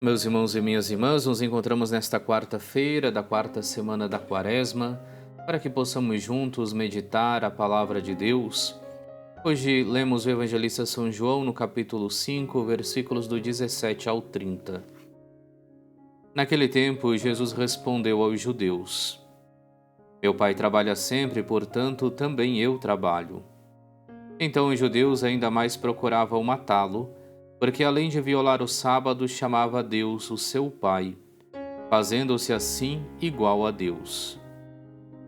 Meus irmãos e minhas irmãs, nos encontramos nesta quarta-feira da quarta semana da Quaresma, para que possamos juntos meditar a palavra de Deus. Hoje lemos o Evangelista São João no capítulo 5, versículos do 17 ao 30. Naquele tempo, Jesus respondeu aos judeus: Meu Pai trabalha sempre, portanto, também eu trabalho. Então os judeus ainda mais procuravam matá-lo, porque além de violar o sábado, chamava a Deus o seu Pai, fazendo-se assim igual a Deus.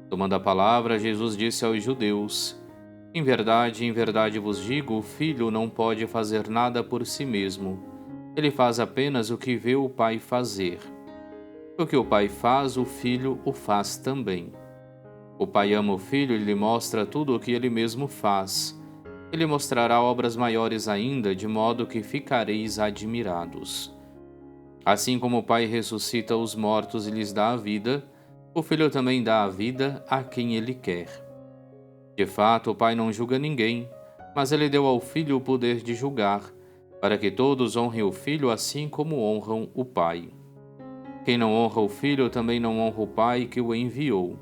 Tomando a palavra, Jesus disse aos judeus: em verdade vos digo, o Filho não pode fazer nada por si mesmo. Ele faz apenas o que vê o Pai fazer. O que o Pai faz, o Filho o faz também. O Pai ama o Filho e lhe mostra tudo o que ele mesmo faz. Ele mostrará obras maiores ainda, de modo que ficareis admirados. Assim como o Pai ressuscita os mortos e lhes dá a vida, o Filho também dá a vida a quem ele quer. De fato, o Pai não julga ninguém, mas ele deu ao Filho o poder de julgar, para que todos honrem o Filho assim como honram o Pai. Quem não honra o Filho também não honra o Pai que o enviou.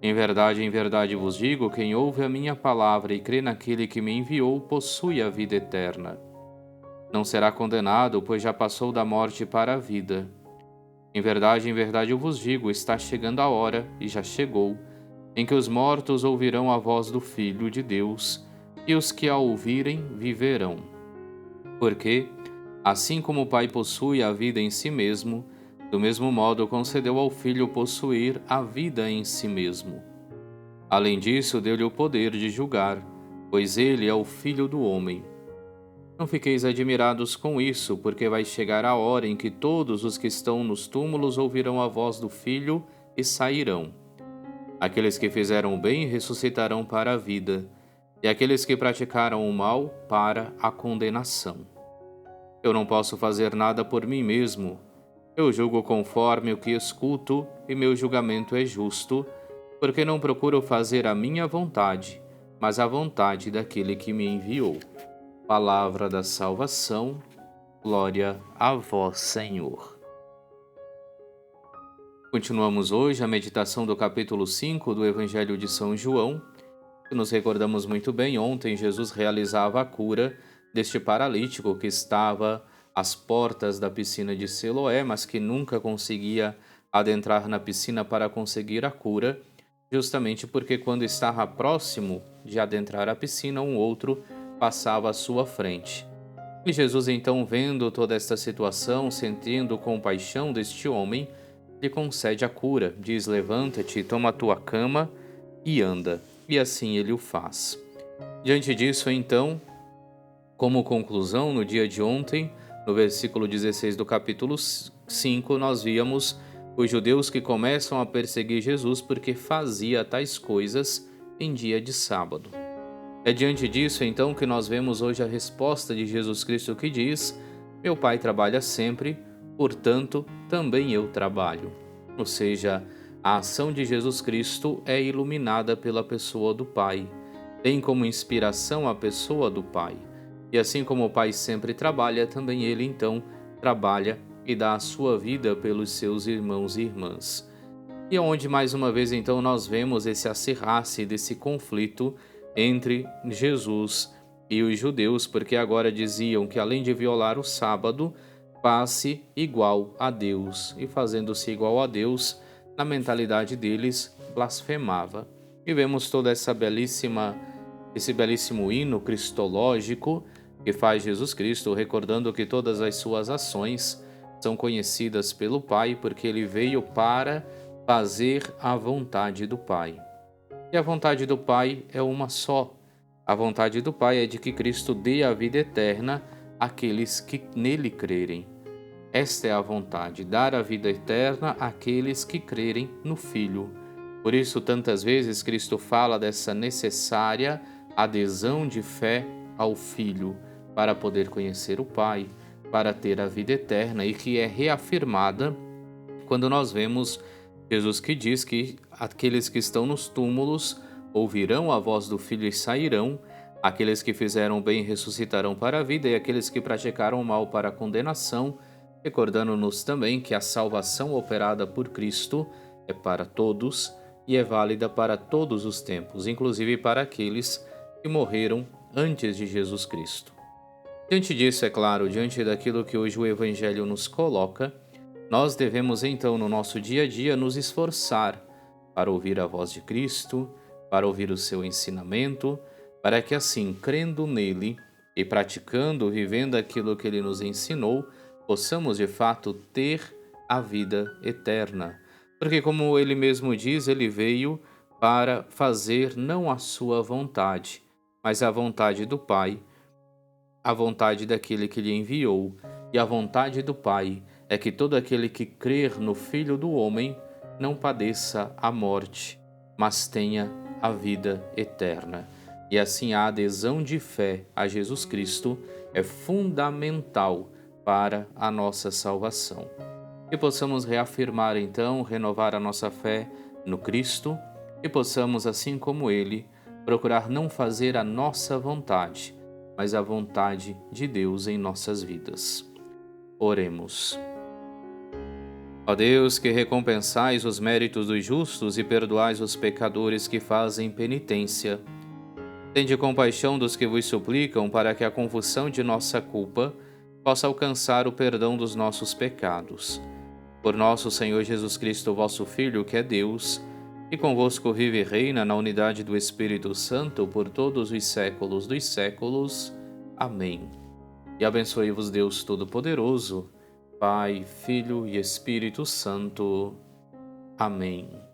Em verdade vos digo, quem ouve a minha palavra e crê naquele que me enviou, possui a vida eterna. Não será condenado, pois já passou da morte para a vida. Em verdade eu vos digo, está chegando a hora, e já chegou, em que os mortos ouvirão a voz do Filho de Deus, e os que a ouvirem viverão. Porque, assim como o Pai possui a vida em si mesmo, do mesmo modo concedeu ao Filho possuir a vida em si mesmo. Além disso, deu-lhe o poder de julgar, pois ele é o Filho do homem. Não fiqueis admirados com isso, porque vai chegar a hora em que todos os que estão nos túmulos ouvirão a voz do Filho e sairão. Aqueles que fizeram o bem ressuscitarão para a vida, e aqueles que praticaram o mal para a condenação. Eu não posso fazer nada por mim mesmo. Eu julgo conforme o que escuto, e meu julgamento é justo, porque não procuro fazer a minha vontade, mas a vontade daquele que me enviou. Palavra da salvação, glória a vós, Senhor. Continuamos hoje a meditação do capítulo 5 do Evangelho de São João. Se nos recordamos muito bem, ontem Jesus realizava a cura deste paralítico que estava às portas da piscina de Siloé, mas que nunca conseguia adentrar na piscina para conseguir a cura, justamente porque quando estava próximo de adentrar a piscina, um outro passava à sua frente. E Jesus, então, vendo toda esta situação, sentindo compaixão deste homem, lhe concede a cura. Diz: levanta-te, toma a tua cama e anda. E assim ele o faz. Diante disso, então, como conclusão, no dia de ontem, no versículo 16 do capítulo 5, nós víamos os judeus que começam a perseguir Jesus porque fazia tais coisas em dia de sábado. É diante disso, então, que nós vemos hoje a resposta de Jesus Cristo que diz: Meu Pai trabalha sempre, portanto, também eu trabalho. Ou seja, a ação de Jesus Cristo é iluminada pela pessoa do Pai, tem como inspiração a pessoa do Pai. E assim como o Pai sempre trabalha, também ele então trabalha e dá a sua vida pelos seus irmãos e irmãs. E onde mais uma vez então nós vemos esse acirrar-se desse conflito entre Jesus e os judeus, porque agora diziam que além de violar o sábado, faz-se igual a Deus, e fazendo-se igual a Deus, na mentalidade deles, blasfemava. E vemos toda esse belíssimo hino cristológico que faz Jesus Cristo, recordando que todas as suas ações são conhecidas pelo Pai, porque ele veio para fazer a vontade do Pai. E a vontade do Pai é uma só. A vontade do Pai é de que Cristo dê a vida eterna àqueles que nele crerem. Esta é a vontade, dar a vida eterna àqueles que crerem no Filho. Por isso, tantas vezes, Cristo fala dessa necessária adesão de fé ao Filho, para poder conhecer o Pai, para ter a vida eterna, e que é reafirmada quando nós vemos Jesus que diz que aqueles que estão nos túmulos ouvirão a voz do Filho e sairão, aqueles que fizeram bem ressuscitarão para a vida, e aqueles que praticaram o mal para a condenação recordando-nos também que a salvação operada por Cristo é para todos e é válida para todos os tempos, inclusive para aqueles que morreram antes de Jesus Cristo. Diante disso, é claro, diante daquilo que hoje o Evangelho nos coloca, nós devemos então no nosso dia a dia nos esforçar para ouvir a voz de Cristo, para ouvir o seu ensinamento, para que assim, crendo nele e praticando, vivendo aquilo que ele nos ensinou, possamos de fato ter a vida eterna. Porque, como ele mesmo diz, ele veio para fazer não a sua vontade, mas a vontade do Pai, a vontade daquele que lhe enviou. E a vontade do Pai é que todo aquele que crer no Filho do Homem não padeça a morte, mas tenha a vida eterna. E assim a adesão de fé a Jesus Cristo é fundamental para a nossa salvação. Que possamos reafirmar então, renovar a nossa fé no Cristo e possamos, assim como Ele, procurar não fazer a nossa vontade, mas a vontade de Deus em nossas vidas. Oremos. Ó Deus, que recompensais os méritos dos justos e perdoais os pecadores que fazem penitência, tende compaixão dos que vos suplicam para que a confissão de nossa culpa possa alcançar o perdão dos nossos pecados. Por nosso Senhor Jesus Cristo, vosso Filho, que é Deus, e convosco vive e reina na unidade do Espírito Santo por todos os séculos dos séculos. Amém. E abençoe-vos Deus Todo-Poderoso, Pai, Filho e Espírito Santo. Amém.